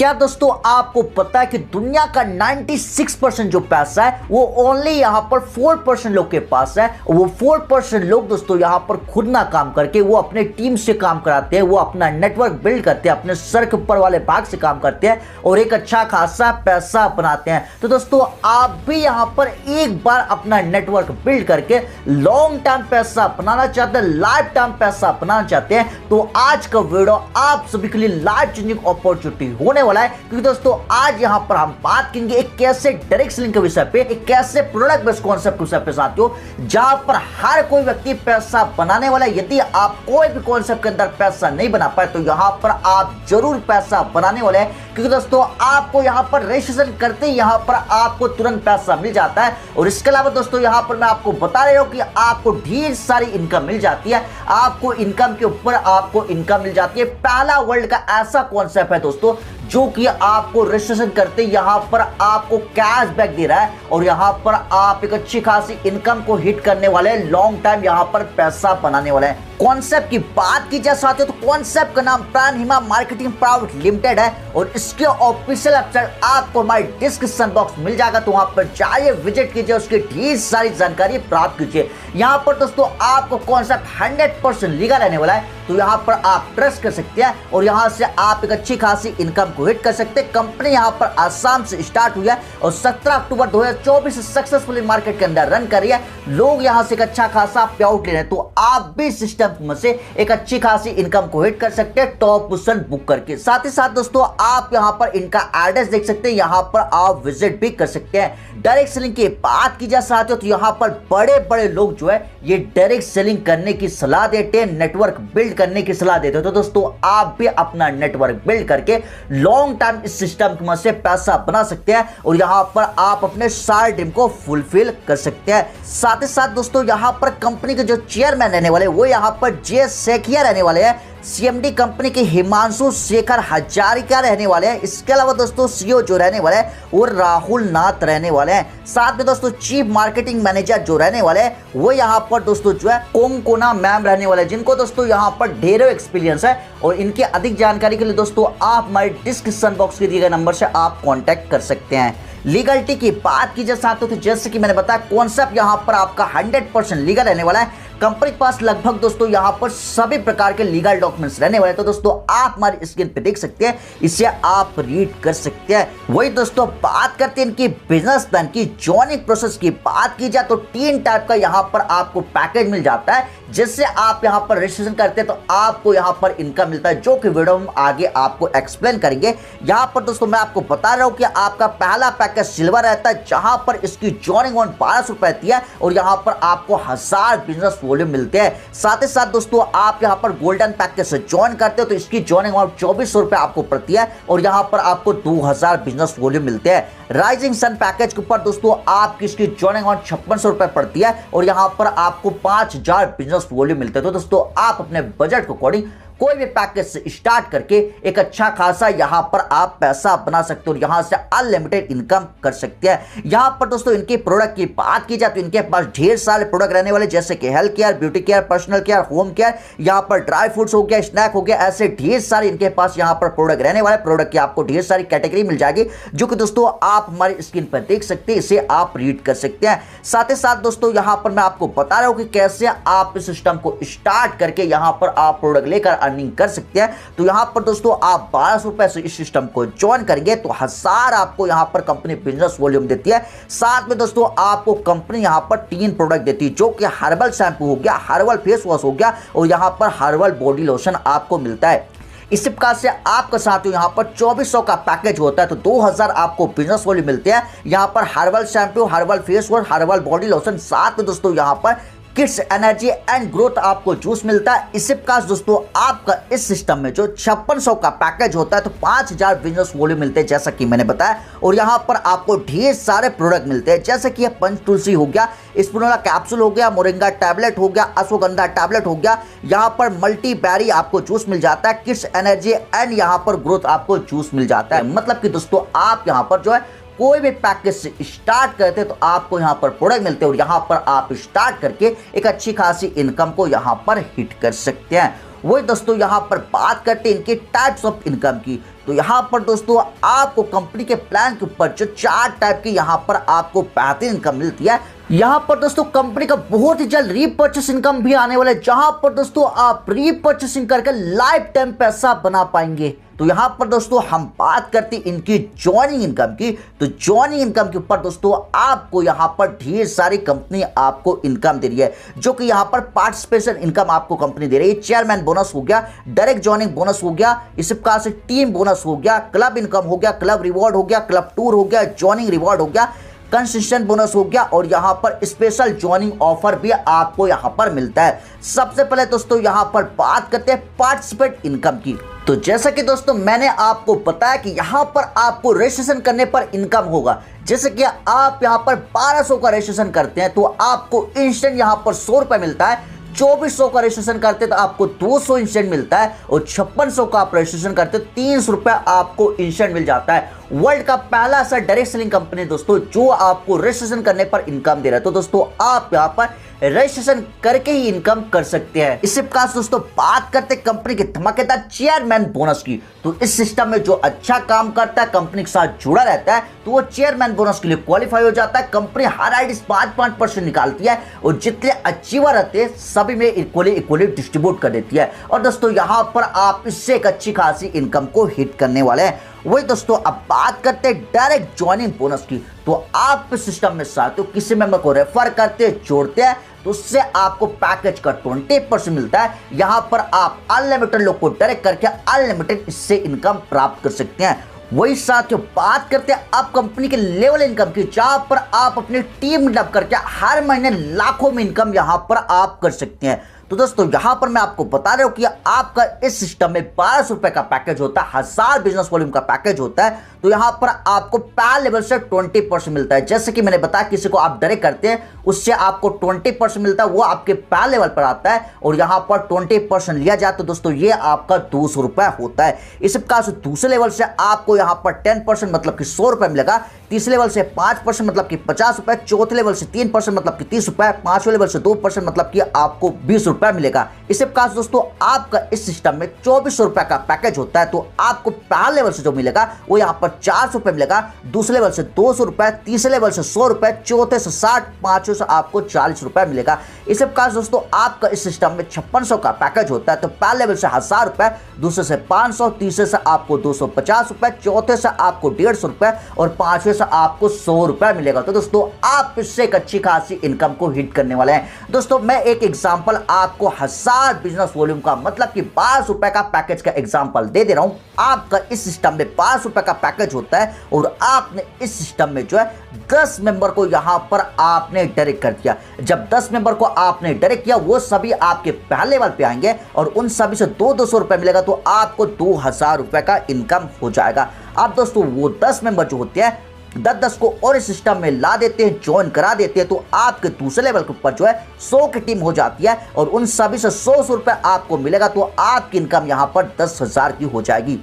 क्या दोस्तों आपको पता है कि दुनिया का 96% जो पैसा है वो ओनली यहाँ पर 4% लोग के पास है। वो 4% लोग दोस्तों यहाँ पर खुद ना काम करके वो अपने टीम से काम कराते हैं, वो अपना नेटवर्क बिल्ड करते हैं, अपने सर के ऊपर वाले भाग से काम करते हैं और एक अच्छा खासा पैसा बनाते हैं। तो दोस्तों आप भी यहाँ पर एक बार अपना नेटवर्क बिल्ड करके लॉन्ग टर्म पैसा बनाना चाहते हैं, लाइफ टाइम पैसा बनाना चाहते हैं, तो आज का वीडियो आप सभी के लिए लाइफ चेंजिंग अपॉर्चुनिटी होने वाला है। क्योंकि दोस्तों आज यहां पर हम बात करेंगे एक कैसे डायरेक्ट सेलिंग के विषय पे, एक कैसे प्रोडक्ट बेस्ड कॉन्सेप्ट के विषय पे साथियों, जहां पर हर कोई व्यक्ति पैसा बनाने वाला है। यदि आप कोई भी कॉन्सेप्ट के अंदर पैसा नहीं बना पाए तो यहां पर आप जरूर पैसा बनाने वाले हैं। क्योंकि दोस्तों आपको यहां पर रजिस्ट्रेशन करते ही यहां पर आपको तुरंत पैसा मिल जाता है। और इसके अलावा दोस्तों यहां पर मैं आपको बता रहा हूं कि आपको ढेर सारी इनकम मिल जाती है, आपको इनकम के ऊपर आपको इनकम मिल जाती है। पहला वर्ल्ड का ऐसा कॉन्सेप्ट है दोस्तों जो कि आपको रजिस्ट्रेशन करते यहां पर आपको कैशबैक दे रहा है और यहां पर आप एक अच्छी खासी इनकम को हिट करने वाले हैं, लॉन्ग टाइम यहां पर पैसा बनाने वाले हैं। कॉन्सेप्ट की बात की जा सकती है तो कॉन्सेप्ट का नाम प्राणहिमा मार्केटिंग प्राइवेट लिमिटेड है और इसके ऑफिशियल वेबसाइट आपको हमारे डिस्क्रिप्शन बॉक्स मिल जाएगा, तो वहां पर जाइए, विजिट कीजिए, उसकी ढेर सारी जानकारी प्राप्त कीजिए। यहां पर दोस्तों आपको कॉन्सेप्ट 100% लीगल रहने वाला है, तो यहां पर आप ट्रस्ट कर सकते हैं और यहां से आप एक अच्छी खासी इनकम को हिट कर सकते हैं। कंपनी यहां पर आसाम से स्टार्ट हुई है और 17 अक्टूबर 2024 से सक्सेसफुली मार्केट के अंदर रन कर रही है। लोग यहां से एक अच्छा खासा पे आउट ले रहे हैं, तो आप भी सिस्टम में से एक अच्छी खासी इनकम को हिट कर सकते हैं टॉप पोजीशन बुक करके। साथ ही साथ दोस्तों आप यहां पर इनका एड्रेस देख सकते हैं, यहां पर आप विजिट भी कर सकते हैं। डायरेक्ट सेलिंग की बात की जा सकती है तो यहां पर बड़े बड़े लोग जो है ये डायरेक्ट सेलिंग करने की सलाह देते हैं, नेटवर्क बिल्ड करने की सलाह देते हैं। तो दोस्तों आप भी अपना नेटवर्क बिल्ड करके लॉन्ग टर्म इस सिस्टम की मदद से पैसा बना सकते हैं और यहां पर आप अपने सारे ड्रीम को फुलफिल कर सकते हैं। साथ ही साथ दोस्तों यहां पर कंपनी के जो चेयरमैन रहने वाले वो यहां पर जे सेखिया रहने वाले हैं, सीएमडी कंपनी के हिमांशु शेखर हजारिका रहने वाले हैं। इसके अलावा दोस्तों सीईओ जो रहने वाले हैं वो राहुल नाथ रहने वाले हैं। साथ में दोस्तों चीफ मार्केटिंग मैनेजर जो रहने वाले हैं वो यहाँ पर दोस्तों जो है कोंकोना मैम रहने वाले हैं, जिनको दोस्तों यहाँ पर ढेरों एक्सपीरियंस है। और इनके अधिक जानकारी के लिए दोस्तों आप हमारे डिस्क्रिप्शन बॉक्स के दिए गए नंबर से आप कॉन्टेक्ट कर सकते हैं। लीगलिटी की बात की जा सकती है तो जैसे कि मैंने बताया कॉन्सेप्ट यहाँ पर आपका 100% लीगल रहने वाला है। कंपनी के पास लगभग दोस्तों यहाँ पर सभी प्रकार के लीगल डॉक्यूमेंट्स रहने वाले हैं, तो दोस्तों आप हमारी स्क्रीन पे देख सकते हैं, इसे आप रीड कर सकते हैं। वही दोस्तों बात करते हैं इनकी बिजनेस प्लान की, जॉइनिंग प्रोसेस की बात की जाए तो 3 टाइप का यहाँ पर आपको पैकेज मिल जाता है। जिससे आप यहाँ पर रजिस्ट्रेशन करते हैं तो आपको यहाँ पर इनकम मिलता है, जो कि वीडियो में आगे आपको एक्सप्लेन करेंगे। यहाँ पर दोस्तों मैं आपको बता रहा हूँ कि आपका पहला पैकेज सिल्वर रहता है, जहां पर इसकी जॉइनिंग ऑन 1200 रुपए रहती है और यहाँ पर आपको 1000 बिजनेस वॉल्यूम मिलते हैं। साथ ही साथ दोस्तों आप यहाँ पर गोल्डन पैकेज से ज्वाइन करते हो तो इसकी जॉइनिंग ऑन 2400 रुपए आपको पड़ती है और यहाँ पर आपको 2000 बिजनेस वॉल्यूम मिलते हैं। राइजिंग सन पैकेज के ऊपर दोस्तों आपकी इसकी जॉइनिंग ऑन 5600 रुपए पड़ती है और यहाँ पर आपको 5000 बिजनेस वॉल्यूम मिलते हैं। तो दोस्तों आप अपने बजट के अकॉर्डिंग कोई भी पैकेज से स्टार्ट करके एक अच्छा खासा यहाँ पर आप पैसा बना सकते हो और यहाँ से अनलिमिटेड इनकम कर सकते हैं। यहाँ पर दोस्तों इनके प्रोडक्ट की बात की जाए तो इनके पास ढेर सारे प्रोडक्ट रहने वाले, जैसे कि health care, beauty care, personal care, home care, यहाँ पर ड्राई फ्रूट्स हो गया, स्नैक हो गया, ऐसे ढेर सारे इनके पास यहाँ पर प्रोडक्ट रहने वाले। प्रोडक्ट की आपको ढेर सारी कैटेगरी मिल जाएगी, जो कि दोस्तों आप हमारी स्क्रीन पर देख सकते हैं, इसे आप रीड कर सकते हैं। साथ ही साथ दोस्तों यहाँ पर मैं आपको बता रहा हूँ कि कैसे आप इस सिस्टम को स्टार्ट करके यहाँ पर आप प्रोडक्ट लेकर अर्निंग कर सकते हैं। तो यहां पर दोस्तों आप 1200 रुपए से इस सिस्टम को ज्वाइन करेंगे तो 1000 आपको यहां पर कंपनी बिजनेस वॉल्यूम देती है। साथ में दोस्तों आपको कंपनी यहां पर 3 प्रोडक्ट देती है, जो कि हर्बल शैम्पू हो गया, हर्बल फेस वॉश हो गया और यहां पर हर्बल बॉडी लोशन आपको मिलता है। इस प्रकार से आपका साथियों यहाँ पर 2400 का पैकेज होता है तो 2000 आपको बिजनेस वॉल्यूम मिलते हैं। यहाँ पर herbal shampoo, herbal face wash, herbal body lotion, साथ में दोस्तों यहाँ पर किड्स एनर्जी एंड ग्रोथ आपको जूस मिलता है। इसी प्रकार दोस्तों आपका इस सिस्टम में जो 5600 का पैकेज होता है तो 5000 बिजनेस वॉल्यूम मिलते हैं, जैसा कि मैंने बताया। और यहाँ पर आपको ढेर सारे प्रोडक्ट मिलते हैं, जैसे कि पंच तुलसी हो गया, स्पिरुलिना कैप्सूल हो गया, मोरिंगा टैबलेट हो गया, अश्वगंधा टैबलेट हो गया, यहाँ पर मल्टी बैरी आपको जूस मिल जाता है, किड्स एनर्जी एंड यहाँ पर ग्रोथ आपको जूस मिल जाता है। मतलब कि दोस्तों आप यहाँ पर जो है कोई भी पैकेज से स्टार्ट करते हैं तो आपको यहाँ पर प्रोडक्ट मिलते हैं और यहाँ पर आप स्टार्ट करके एक अच्छी खासी इनकम को यहाँ पर हिट कर सकते हैं। वही दोस्तों यहाँ पर बात करते हैं इनके टाइप्स ऑफ इनकम की, तो यहाँ पर दोस्तों आपको कंपनी के प्लान के ऊपर जो 4 टाइप की यहाँ पर आपको बेहतरीन इनकम मिलती है। यहाँ पर दोस्तों कंपनी का बहुत ही जल्द रीपर्चेस इनकम भी आने वाला है, जहां पर दोस्तों आप रीपर्चेसिंग करके लाइफ टाइम पैसा बना पाएंगे। तो यहाँ पर दोस्तों हम बात करते हैं इनकी ज्वाइनिंग इनकम की। तो ज्वाइनिंग इनकम के ऊपर दोस्तों आपको यहाँ पर ढेर सारी कंपनी आपको इनकम दे रही है, जो कि यहाँ पर पार्टिसिपेशन इनकम आपको कंपनी दे रही है। चेयरमैन बोनस हो गया, डायरेक्ट ज्वाइनिंग बोनस हो गया, इसी प्रकार से टीम बोनस हो गया, क्लब इनकम हो गया, क्लब रिवॉर्ड हो गया, क्लब टूर हो गया, ज्वाइनिंग रिवॉर्ड हो गया, कंसिस्टेंट बोनस हो गया, और यहां पर स्पेशल ज्वाइनिंग ऑफर भी आपको यहां पर मिलता है। सबसे पहले दोस्तों यहां पर बात करते हैं पार्टिसिपेट इनकम की। तो जैसा कि दोस्तों मैंने आपको बताया कि यहां पर आपको रजिस्ट्रेशन करने पर इनकम होगा। जैसे कि आप यहां पर 1200 का रजिस्ट्रेशन करते हैं तो आपको इंस्टेंट यहां पर 100 रुपए मिलता है। 2400 का रजिस्ट्रेशन करते तो आपको 200 इंस्टेंट मिलता है, और 5600 का आप रजिस्ट्रेशन करते तो 300 रुपए आपको इंस्टेंट मिल जाता है। वर्ल्ड का पहला ऐसा डायरेक्ट सेलिंग कंपनी दोस्तों जो आपको रजिस्ट्रेशन करने पर इनकम दे रहा है। तो दोस्तों आप यहां पर रजिस्ट्रेशन करके ही इनकम कर सकते हैं। इसी प्रकार दोस्तों बात करते हैं कंपनी के धमाकेदार चेयरमैन बोनस की। तो इस सिस्टम में जो अच्छा काम करता है, कंपनी के साथ जुड़ा रहता है, तो वो चेयरमैन बोनस के लिए क्वालिफाई हो जाता है। कंपनी हर आईडी 5% निकालती है, और जितने अचीवर रहते हैं सभी में इक्वली डिस्ट्रीब्यूट कर देती है। और दोस्तों यहाँ पर आप इससे एक अच्छी खासी इनकम को हिट करने वाले हैं। वही दोस्तों अब बात करते हैं डायरेक्ट ज्वाइनिंग बोनस की। तो आप इस सिस्टम में साथ हो किसी मेंबर को रेफर करते हैं, जोड़ते हैं, तो उससे आपको पैकेज का 20% मिलता है। यहां पर आप अनलिमिटेड लोग को डायरेक्ट करके अनलिमिटेड इससे इनकम प्राप्त कर सकते हैं। वही साथियों बात करते हैं अब कंपनी के लेवल इनकम की, जहां पर आप अपनी टीम डेवलप करके हर महीने लाखों में इनकम यहां पर आप कर सकते हैं। तो दोस्तों यहां पर मैं आपको बता रहा हूं कि आपका इस सिस्टम में 1200 रुपए का पैकेज होता है, 1000 बिजनेस वॉल्यूम का पैकेज होता है। तो यहां पर आपको पहले लेवल से 20% मिलता है। जैसे कि मैंने बताया किसी को आप डायरेक्ट करते हैं उससे आपको 20% मिलता है, वो आपके पहले लेवल पर आता है, और यहां पर 20% लिया जाए तो दोस्तों ये आपका 200 रुपए होता है। इस प्रकार से दूसरे लेवल से आपको यहां पर 10% मतलब कि 100 रुपए मिलेगा, तीसरे लेवल से 5% मतलब कि 50 रुपए, चौथे लेवल से 3% मतलब कि 30 रुपए, पांचवें लेवल से 2% मतलब कि आपको 20 रुपए मिलेगा। इसी प्रकार से दोस्तों आपका इस सिस्टम में 2400 रुपए का पैकेज होता है। तो आपको पहले लेवल से जो मिलेगा वो यहाँ पर 400 रुपए मिलेगा, दूसरे लेवल से 200 रुपए, तीसरे लेवल से 100 रुपए, चौथे से 60, पांचवें से आपको 40 रुपए मिलेगा। इसी प्रकार से दोस्तों आपका इस सिस्टम में 5600 का पैकेज होता है। तो पहले लेवल से 1000 रुपए, दूसरे से 500, तीसरे से आपको 250 रुपए, चौथे से आपको 150 रुपए, और पांचवें से आपको 100 रुपए मिलेगा। तो दोस्तों आप इससे एक अच्छी खासी इनकम को हिट करने वाले हैं। दोस्तों मैं एक एग्जांपल आपको 1000 बिजनेस वॉल्यूम का मतलब कि 1200 रुपए का पैकेज का एग्जांपल दे रहा हूं। आपका इस सिस्टम में 1200 रुपए का पैकेज होता है, और आपने इस सिस्टम में जो है 10 मेंबर को यहां पर आपने डायरेक्ट कर दिया। जब 10 मेंबर को आपने डायरेक्ट किया वो सभी आपके पहले लेवल पे आएंगे, और उन सभी से 200 रुपए मिलेगा, तो आपको 2000 रुपए का इनकम हो जाएगा। अब दोस्तों वो 10 मेंबर जो होते हैं 10-10 को और इस सिस्टम में ला देते हैं, ज्वाइन करा देते हैं, तो आपके दूसरे लेवल के ऊपर जो है 100 की टीम हो जाती है, और उन सभी से 100 रुपए आपको मिलेगा। तो आपकी इनकम यहां पर 10,000 की हो जाएगी।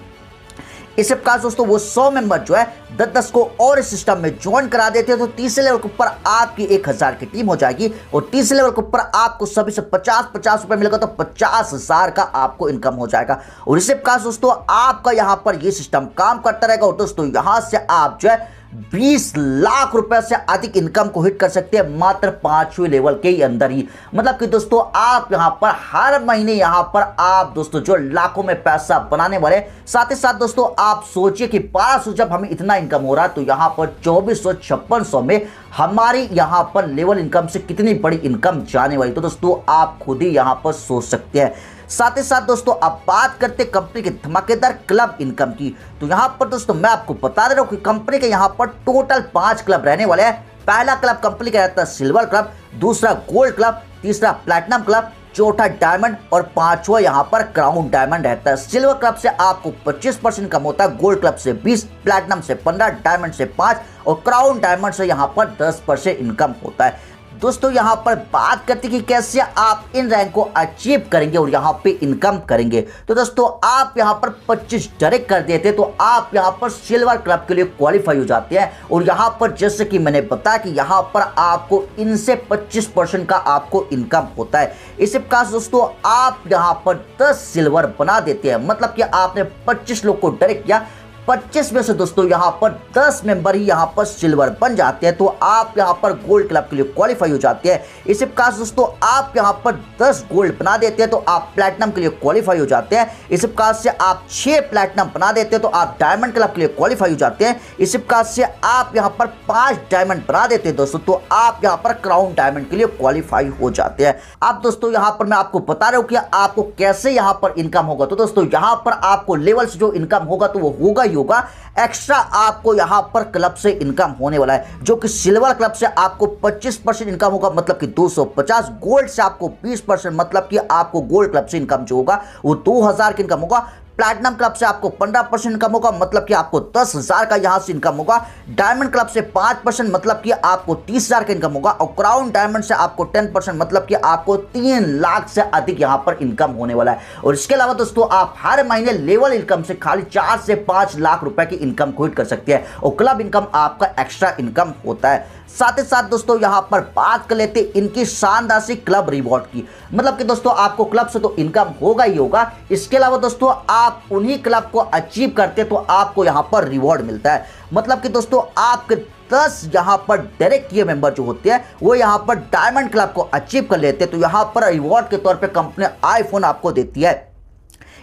इसी प्रकार दोस्तों वो 100 मेंबर जो है 10-10 को और इस सिस्टम में ज्वाइन करा देते हैं, तो तीसरे लेवल के ऊपर आपकी 1000 की टीम हो जाएगी, और तीसरे लेवल के ऊपर आपको सभी से 50-50 रुपए मिलेगा, तो 50,000 का आपको इनकम हो जाएगा। और इसी प्रकार दोस्तों आपका यहां पर ये सिस्टम काम करता रहेगा, और दोस्तों यहां से आप जो है 20 लाख रुपए से अधिक इनकम को हिट कर सकते हैं मात्र 5वें लेवल के अंदर ही। मतलब कि दोस्तों आप यहां पर हर महीने यहां पर आप दोस्तों जो लाखों में पैसा बनाने वाले। साथ ही साथ दोस्तों आप सोचिए कि 1200 जब हमें इतना इनकम हो रहा है, तो यहां पर 2400-5600 में हमारी यहां पर लेवल इनकम से कितनी बड़ी इनकम जाने वाली, तो दोस्तों आप खुद ही यहां पर सोच सकते हैं। साथ ही साथ दोस्तों अब बात करते हैं कंपनी के धमाकेदार क्लब इनकम की। तो यहां पर दोस्तों मैं आपको बता दे रहा हूं कि कंपनी के यहां पर टोटल 5 क्लब रहने वाले हैं। पहला क्लब कंपनी का रहता है सिल्वर क्लब, दूसरा गोल्ड क्लब, तीसरा प्लैटिनम क्लब, चौथा डायमंड, और पांचवा यहां पर क्राउन डायमंड रहता है। सिल्वर क्लब से आपको 25% इनकम होता है, गोल्ड क्लब से 20, प्लैटिनम से 15, डायमंड से 5, और क्राउन डायमंड से यहां पर 10% इनकम होता है। दोस्तों यहाँ पर बात करते कि कैसे आप इन रैंक को अचीव करेंगे और यहाँ पे इनकम करेंगे। तो दोस्तों आप यहाँ पर 25 डायरेक्ट कर देते तो आप यहाँ पर सिल्वर क्लब के लिए क्वालिफाई हो जाते हैं। और यहाँ पर जैसे कि मैंने बताया कि यहाँ पर आपको इनसे 25% का आपको इनकम होता है। इसी प्रकार दोस्तों आप यहाँ पर 10 सिल्वर बना देते हैं, मतलब कि आपने 25 लोग को डायरेक्ट किया, 25 में से दोस्तों यहाँ पर 10 मेंबर ही यहाँ पर सिल्वर बन जाते हैं, तो आप यहाँ पर गोल्ड क्लब के लिए क्वालिफाई हो जाते हैं। इसी प्रकार दोस्तों आप यहाँ पर 10 गोल्ड बना देते हैं तो आप प्लैटिनम के लिए क्वालिफाई हो जाते हैं। इसी प्रकार से आप 6 प्लैटिनम बना देते हैं तो आप डायमंड क्लब के लिए क्वालिफाई हो जाते हैं। इसी प्रकार से आप यहाँ पर 5 डायमंड बना देते हैं दोस्तों तो आप यहाँ पर क्राउन डायमंड के लिए क्वालिफाई हो जाते हैं। अब दोस्तों यहाँ पर मैं आपको बता रहा हूँ कि आपको कैसे यहाँ पर इनकम होगा। तो दोस्तों यहाँ पर आपको लेवल से जो इनकम होगा तो वो होगा ही होगा, एक्स्ट्रा आपको यहां पर क्लब से इनकम होने वाला है, जो कि सिल्वर क्लब से आपको 25% इनकम होगा, मतलब कि 250। गोल्ड से आपको 20%, मतलब कि आपको गोल्ड क्लब से इनकम जो होगा वो 2000 की इनकम होगा। प्लैटिनम क्लब से आपको 15% इनकम होगा, मतलब कि आपको 10,000 का यहां से इनकम होगा। डायमंड क्लब से 5%, मतलब कि आपको 30,000 का इनकम होगा। और क्राउन डायमंड से आपको 10%, मतलब कि आपको 3 लाख से अधिक यहां पर इनकम होने वाला है। और इसके अलावा दोस्तों आप हर महीने लेवल इनकम से खाली 4 से 5 लाख रुपए की इनकम क्रिएट कर सकते हैं और क्लब इनकम आपका एक्स्ट्रा इनकम होता है। साथ ही साथ दोस्तों यहां पर बात कर लेते हैं इनकी शानदार सी क्लब रिवॉर्ड की, मतलब कि दोस्तों आपको क्लब से तो इनकम होगा ही होगा। इसके अलावा दोस्तों आप उन्हीं क्लब को अचीव करते तो आपको यहां पर रिवॉर्ड मिलता है, मतलब कि दोस्तों आपके 10 यहां पर डायरेक्ट किए मेंबर जो होते हैं वो यहां पर डायमंड क्लब को अचीव कर लेते हैं तो यहां पर रिवॉर्ड के तौर पे कंपनी आईफोन आपको देती है।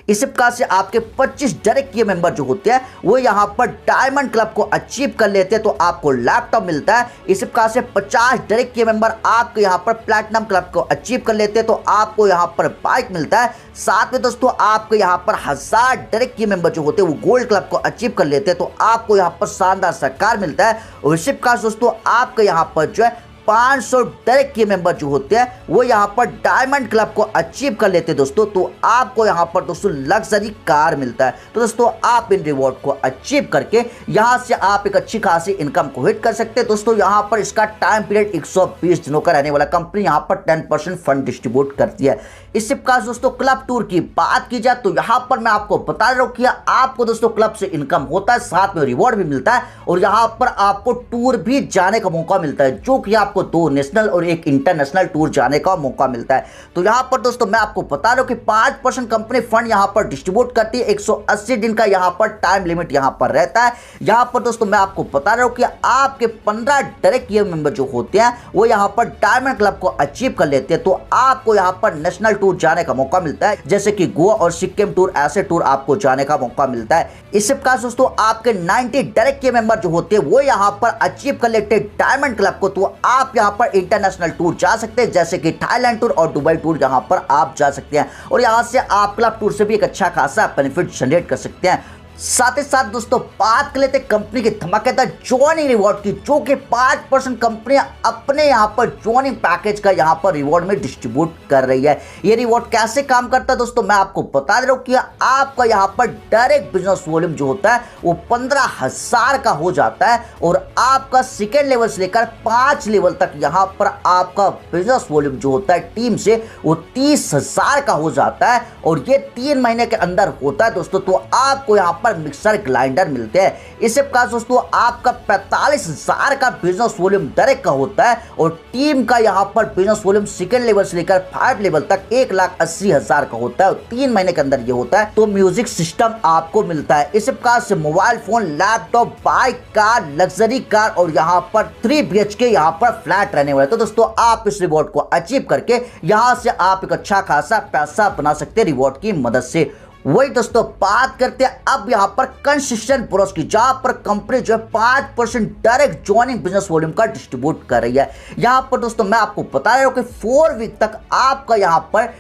इसी प्रकार से आपके 25 डायरेक्ट किए मेंबर जो होते हैं वो यहाँ पर डायमंड क्लब को अचीव कर लेते हैं तो आपको लैपटॉप मिलता है। इसी प्रकार से 50 डायरेक्ट किए मेंबर आपके यहाँ पर प्लैटिनम क्लब को अचीव कर लेते हैं तो आपको यहाँ पर बाइक मिलता है। साथ में दोस्तों आपके यहाँ पर 1000 डायरेक्ट किए मेंबर जो होते हैं वो गोल्ड क्लब को अचीव कर लेते हैं तो आपको यहाँ पर शानदार सरकार मिलता है। और इसी प्रकार दोस्तों आपके यहाँ पर जो है 500 डायरेक्ट किए मेंबर जो होते हैं वो यहाँ पर डायमंड क्लब को अचीव कर लेते हैं दोस्तों तो आपको यहाँ पर दोस्तों लग्जरी कार मिलता है। तो दोस्तों आप इन रिवॉर्ड को अचीव करके यहाँ से आप एक अच्छी खासी इनकम को हिट कर सकते हैं। दोस्तों यहाँ पर इसका टाइम पीरियड 120 दिनों का रहने वाला। कंपनी यहाँ पर 10% फंड डिस्ट्रीब्यूट करती है। इसी प्रकार दोस्तों क्लब टूर की बात की जाए तो यहाँ पर मैं आपको बता रहा हूँ कि आपको दोस्तों क्लब से इनकम होता है, साथ में रिवॉर्ड भी मिलता है और यहाँ पर आपको टूर भी जाने का मौका मिलता है, जो कि आपको 2 नेशनल और 1 इंटरनेशनल टूर जाने का मौका मिलता है। तो यहाँ पर दोस्तों मैं आपको बता रहा हूँ कि 5% कंपनी फंड यहाँ पर डिस्ट्रीब्यूट करती है। 180 दिन का यहाँ पर टाइम लिमिट यहाँ पर रहता है। यहाँ पर दोस्तों मैं आपको बता रहा हूँ कि आपके 15 डायरेक्ट किए मेंबर जो होते हैं वो यहाँ पर डायमंड क्लब को अचीव कर लेते हैं तो आपको यहाँ पर नेशनल टूर जाने का मौका मिलता है, जैसे कि गोवा और सिक्किम टूर, ऐसे टूर आपको जाने का मौका मिलता है। इसी प्रकार दोस्तों आपके 90 डायरेक्ट किए मेंबर जो होते हैं वो यहाँ पर अचीव कर लेते हैं डायमंड क्लब को तो आप यहाँ पर इंटरनेशनल टूर जा सकते हैं, जैसे कि थाईलैंड टूर और दुबई टूर यहाँ पर आप जा सकते हैं और यहाँ से आप क्लब टूर से भी एक अच्छा खासा बेनिफिट जनरेट कर सकते हैं। साथ ही साथ दोस्तों बात कर लेते हैं कंपनी की धमाकेदार ज्वाइनिंग रिवॉर्ड की, जो कि 5% कंपनियां अपने यहां पर ज्वाइनिंग पैकेज का यहां पर रिवॉर्ड में डिस्ट्रीब्यूट कर रही है। ये रिवॉर्ड कैसे काम करता है दोस्तों मैं आपको बता दे रहा हूं कि आपका यहां पर डायरेक्ट बिजनेस वॉल्यूम जो होता है वो 15,000 का हो जाता है और आपका सेकेंड लेवल से लेकर 5 लेवल तक यहां पर आपका बिजनेस वॉल्यूम जो होता है टीम से वो 30,000 का हो जाता है और ये 3 महीने के अंदर होता है दोस्तों। तो आपको यहां पर मिक्सर ग्राइंडर मिलते हैं। इसी प्रकार दोस्तों आपका 45,000 का बिजनेस वॉल्यूम डायरेक्ट का होता है और टीम का यहां पर बिजनेस वॉल्यूम सेकंड लेवल से लेकर 5 लेवल तक 1,80,000 का होता है और 3 महीने के अंदर ये होता है। तो म्यूजिक सिस्टम आपको मिलता है। इसी प्रकार से mobile phone, laptop, bike, car, luxury car और यहाँ पर 3 BHK यहाँ पर फ्लैट रहने वाले। तो दोस्तों आप इस रिवॉर्ड को अचीव करके यहाँ से आप एक अच्छा खासा पैसा बना सकते हैं रिवॉर्ड की मदद से। वही दोस्तों बात करते हैं अब यहाँ पर कंसिस्टेंट बोनस की, जहां पर कंपनी जो है 5% डायरेक्ट ज्वाइनिंग बिजनेस वॉल्यूम का डिस्ट्रीब्यूट कर रही है। यहाँ पर दोस्तों मैं आपको बता रहा हूँ कि 4 वीक तक आपका यहाँ पर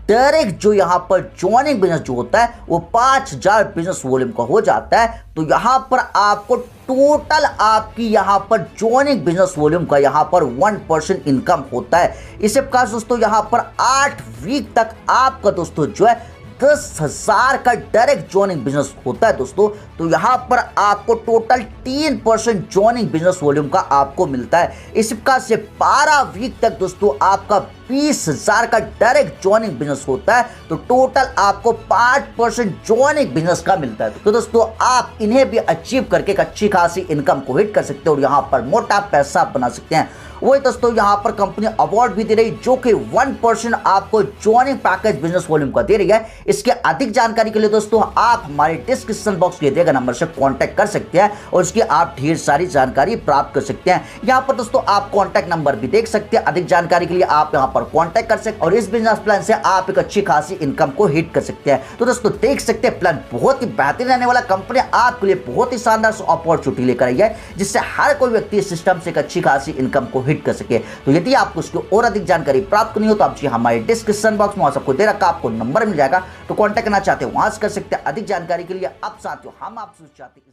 डायरेक्ट जो यहाँ पर ज्वाइनिंग बिजनेस जो होता है वो 5,000 बिजनेस वॉल्यूम का हो जाता है। तो यहाँ पर आपको टोटल आपकी यहाँ पर ज्वाइनिंग बिजनेस वॉल्यूम का यहाँ पर 1% इनकम होता है। इसी प्रकार दोस्तों यहाँ पर 8 वीक तक आपका दोस्तों जो है 10,000 का डायरेक्ट ज्वाइनिंग बिजनेस होता है दोस्तों, तो यहाँ पर आपको टोटल 3% ज्वाइनिंग बिजनेस वॉल्यूम का आपको मिलता है। इस प्रकार से 12 वीक तक दोस्तों आपका 20,000 का डायरेक्ट ज्वाइनिंग बिजनेस होता है, तो टोटल आपको 5% ज्वाइनिंग बिजनेस का मिलता है। तो दोस्तों आप इन्हें भी अचीव करके एक अच्छी खासी इनकम को हिट कर सकते हो और यहाँ पर मोटा पैसा बना सकते हैं। वही दोस्तों यहाँ पर कंपनी अवार्ड भी दे रही जो कि 1% आपको ज्वाइनिंग पैकेज बिजनेस वॉल्यूम का दे रही है। इसके अधिक जानकारी के लिए दोस्तों आप हमारे डिस्क्रिप्शन बॉक्स के दिए गए नंबर से कांटेक्ट कर सकते हैं और इसकी आप ढेर सारी जानकारी प्राप्त कर सकते हैं। यहाँ पर दोस्तों आप कांटेक्ट नंबर भी देख सकते हैं। अधिक जानकारी के लिए आप यहाँ पर कांटेक्ट कर सकते हैं और इस बिजनेस प्लान से आप एक अच्छी खासी इनकम को हिट कर सकते हैं। तो दोस्तों देख सकते हैं प्लान बहुत ही बेहतरीन रहने वाला। कंपनी आपके लिए बहुत ही शानदार अपॉर्चुनिटी लेकर आई है जिससे हर कोई व्यक्ति इस सिस्टम से एक अच्छी खासी इनकम को हिट कर सके। तो यदि आपको इसकी और अधिक जानकारी प्राप्त करनी हो तो आप हमारे डिस्क्रिप्शन बॉक्स में वहां सबको दे रखा आपको नंबर मिल जाएगा, तो कांटेक्ट करना चाहते हो वहां से कर सकते हैं। अधिक जानकारी के लिए अब साथियों हम आपसे चाहते हैं